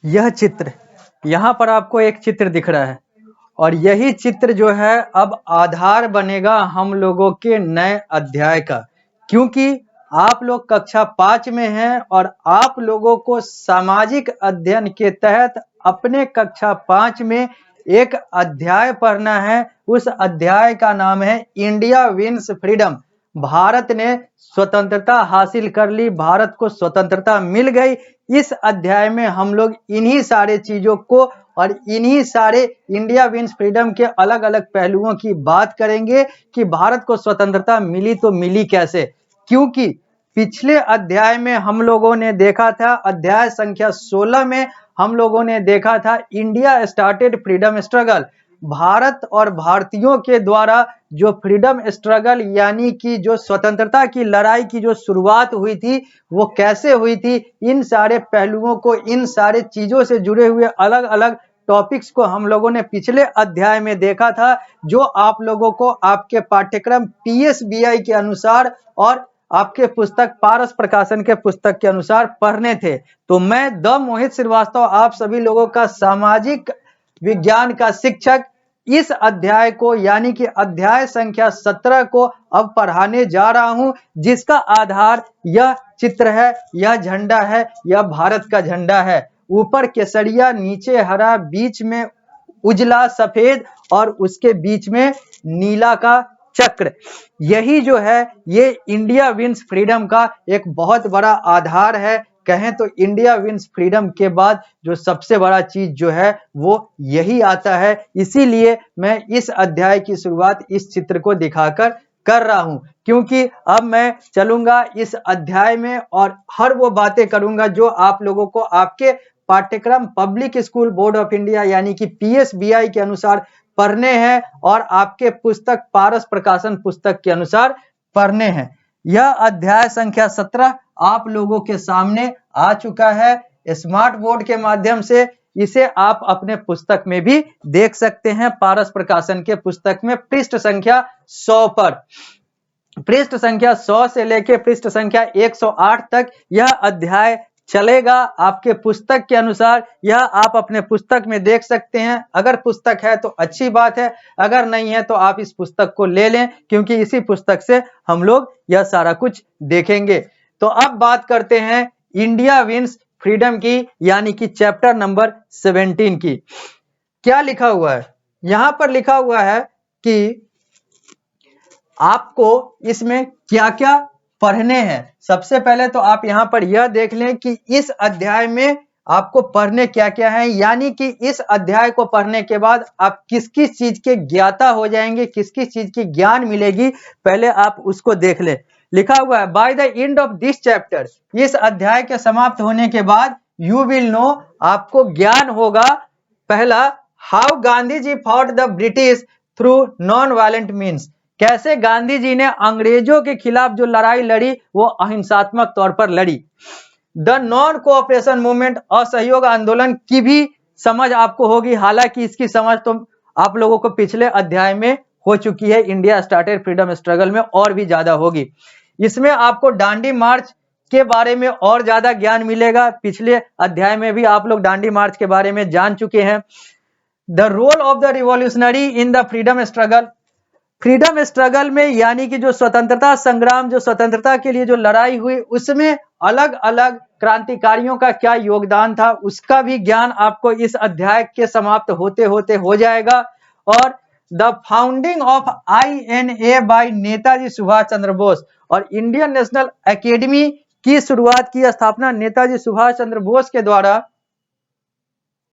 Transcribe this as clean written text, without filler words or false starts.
यह चित्र, यहाँ पर आपको एक चित्र दिख रहा है और यही चित्र जो है अब आधार बनेगा हम लोगों के नए अध्याय का, क्योंकि आप लोग कक्षा 5 में हैं और आप लोगों को सामाजिक अध्ययन के तहत अपने कक्षा 5 में एक अध्याय पढ़ना है। उस अध्याय का नाम है इंडिया विंस फ्रीडम। भारत ने स्वतंत्रता हासिल कर ली, भारत को स्वतंत्रता मिल गई। इस अध्याय में हम लोग इन्हीं सारे चीजों को और इन्हीं सारे इंडिया विंस फ्रीडम के अलग अलग पहलुओं की बात करेंगे कि भारत को स्वतंत्रता मिली तो मिली कैसे। क्योंकि पिछले अध्याय में हम लोगों ने देखा था, अध्याय संख्या 16 में हम लोगों ने देखा था India started freedom struggle. Bharat और भारतीयों के द्वारा जो फ्रीडम स्ट्रगल यानी कि जो स्वतंत्रता की लड़ाई की जो शुरुआत हुई थी वो कैसे हुई थी, इन सारे पहलुओं को, इन सारे चीजों से जुड़े हुए अलग अलग टॉपिक्स को हम लोगों ने पिछले अध्याय में देखा था, जो आप लोगों को आपके पाठ्यक्रम पीएसबीआई के अनुसार और आपके पुस्तक पारस प्रकाशन के पुस्तक के अनुसार पढ़ने थे। तो मैं द मोहित श्रीवास्तव आप सभी लोगों का सामाजिक विज्ञान का शिक्षक इस अध्याय को यानी कि अध्याय संख्या 17 को अब पढ़ाने जा रहा हूं, जिसका आधार यह चित्र है, यह झंडा है, यह भारत का झंडा है। ऊपर केसरिया, नीचे हरा, बीच में उजला सफेद और उसके बीच में नीला का चक्र। यही जो है ये इंडिया विंस फ्रीडम का एक बहुत बड़ा आधार है। कहें तो इंडिया विंस फ्रीडम के बाद जो सबसे बड़ा चीज जो है वो यही आता है। इसीलिए मैं इस अध्याय की शुरुआत इस चित्र को दिखाकर कर रहा हूं, क्योंकि अब मैं चलूंगा इस अध्याय में और हर वो बातें करूंगा जो आप लोगों को आपके पाठ्यक्रम public school board of India यानी कि पीएसबीआई के अनुसार पढ़ने हैं और आपके पुस्तक पारस प्रकाशन पुस्तक के अनुसार पढ़ने हैं। यह अध्याय संख्या 17 आप लोगों के सामने आ चुका है स्मार्ट बोर्ड के माध्यम से। इसे आप अपने पुस्तक में भी देख सकते हैं, पारस प्रकाशन के पुस्तक में पृष्ठ संख्या 100 पर। पृष्ठ संख्या 100 से लेकर पृष्ठ संख्या 108 तक यह अध्याय चलेगा आपके पुस्तक के अनुसार। यह आप अपने पुस्तक में देख सकते हैं। अगर पुस्तक है तो अच्छी बात है, अगर नहीं है तो आप इस पुस्तक को ले लें, क्योंकि इसी पुस्तक से हम लोग यह सारा कुछ देखेंगे। तो अब बात करते हैं इंडिया विंस फ्रीडम की यानी कि चैप्टर नंबर 17 की। क्या लिखा हुआ है? यहां पर लिखा हुआ है कि आपको इसमें क्या क्या पढ़ने हैं। सबसे पहले तो आप यहां पर यह देख लें कि इस अध्याय में आपको पढ़ने क्या क्या है, यानी कि इस अध्याय को पढ़ने के बाद आप किस किस चीज के ज्ञाता हो जाएंगे, किस किस चीज की ज्ञान मिलेगी, पहले आप उसको देख लें। लिखा हुआ है by the end of this chapter, इस अध्याय के समाप्त होने के बाद यू विल नो, आपको ज्ञान होगा। पहला, how Gandhi ji fought the British through non violent means, कैसे गांधी जी ने अंग्रेजों के खिलाफ जो लड़ाई लड़ी वो अहिंसात्मक तौर पर लड़ी। द नॉन कोऑपरेशन मूवमेंट, असहयोग आंदोलन की भी समझ आपको होगी, हालांकि इसकी समझ तो आप लोगों को पिछले अध्याय में हो चुकी है, इंडिया स्टार्टेड फ्रीडम स्ट्रगल में और भी ज्यादा होगी। इसमें आपको डांडी मार्च के बारे में और ज्यादा ज्ञान मिलेगा, पिछले अध्याय में भी आप लोग डांडी मार्च के बारे में जान चुके हैं। The role of the revolutionary in the freedom struggle, freedom struggle में यानी कि जो स्वतंत्रता संग्राम, जो स्वतंत्रता के लिए जो लड़ाई हुई उसमें अलग अलग क्रांतिकारियों का क्या योगदान था, उसका भी ज्ञान आपको इस अध्याय के समाप्त होते होते हो जाएगा। और the founding of INA by Netaji Subhash Chandra Bose, और इंडियन नेशनल एकेडमी की शुरुआत की स्थापना नेताजी सुभाष चंद्र बोस के द्वारा